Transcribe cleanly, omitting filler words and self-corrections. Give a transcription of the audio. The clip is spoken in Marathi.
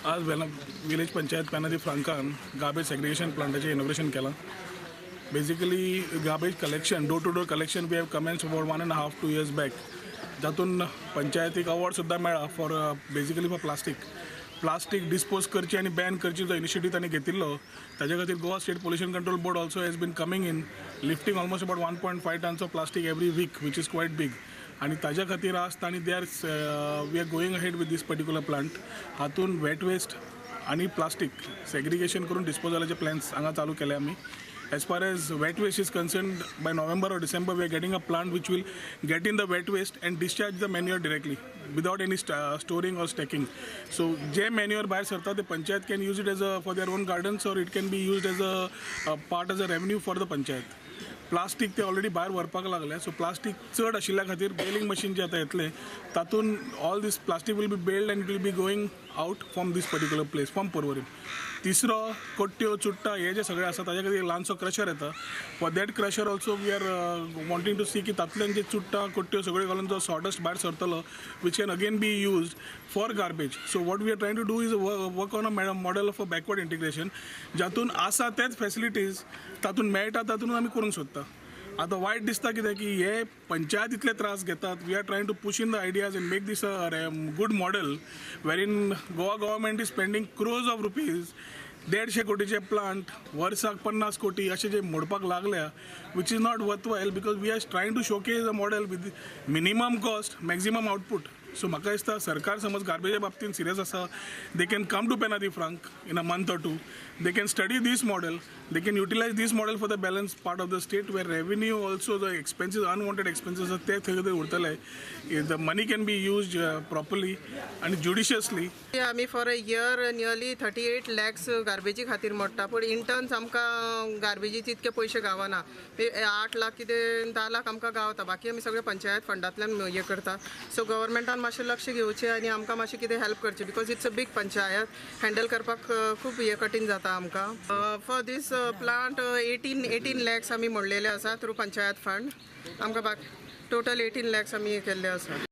आज विलेज पंचायत पेनादी फ्रांकान गार्बेज सेग्रिगेशन प्लांटाचें इनॉग्रेशन केलां. Basically garbage collection door to door collection we have commenced about 1.5 2 years back. जातून पंचायतीक अवॉर्ड सुद्दां मेळ्ळा for basically for plastic dispose करची आनी बॅन करची जो इनिशिएटीव तांणी घेतिल्लो ताजे खातीर Goa state pollution control board also has been coming in lifting almost about 1.5 tons of plastic every week which is quite big. आणि ताज्या खातीर आज तांणी we are going ahead with this particular plant. हातून वेट वेस्ट आणि प्लास्टीक सेग्रिगेशन करून डिस्पोजलाचे प्लॅन्स हांगा चालू केले आमी. As far as wet waste is concerned, by November or December we are getting a plant which will get in the wet waste and discharge the manure directly without any storing or stacking. So जे manure बाहेर सरता ते panchayat can use it as for their own gardens or it can be used as a part as a revenue for the panchayat. Plastic ते ऑलरेडी भायर व्हरपाक लागले. सो प्लास्टीक चड आशिल्ल्या खातीर बेलिंग मशीन जे आतां येतले तातून all this plastic will be baled and it will be going out from this particular place from Porvorim. तिसरो कोट्ट्यो चुट्टा हे जे सगळे आसा ताजे खातीर ल्हानसो क्रशर येता. For that crusher also we are wanting to see की तातूंतल्यान जे चुट्टा कोट्ट्यो सगळे घालून जो सॉडस्ट भायर सरतलो which can again be used for garbage. So what we are trying to do is work on a model of a backward integration. जातून आसा तेच फॅसिलिटीज तातून मेळटा तातून आमी करूंक सोदता. आता वायट दिसता कित्याक की हे पंचायत इतले त्रास घेतात. We are trying to push in the ideas and make this a good model where in Goa government is spending crores of rupees 150 कोटीचे प्लांट वर्साक 50 कोटी असे जे मोडपाक लागल्या which is not worthwhile because we are trying to showcase a model with minimum cost maximum output. So म्हाका दिसता सरकार समज गार्बेजा बाबतींत सिरियस आसा they can come to penalty frank in a month or two. They can study this model. They can utilize this model for the balance part of the state where revenue also the expenses unwanted expenses are there. The money can be used properly and judiciously. आम्ही for a year nearly 38 lakhs गार्बेजी खातीर मोडटा पूण इंटर्न्स आमकां गार्बेजीचे इतके पयशे गावना. 8 लाख कितें 10 लाख आमकां गावता. बाकी आमी सगळे पंचायत फंडांतल्यान हे करता. सो गव्हर्मेंटान मातशें लक्ष घेवचें आनी आमकां मातशें कितें हेल्प करचें because it's a big panchayat handle करपाक खूब हे कठीण जाता आमकां. फॉर दीस प्लांट 18 lakhs आमी मोडलेले आसा थ्रू पंचायत फंड. आमकां टोटल 18 lakhs आमी हे केल्ले आसा.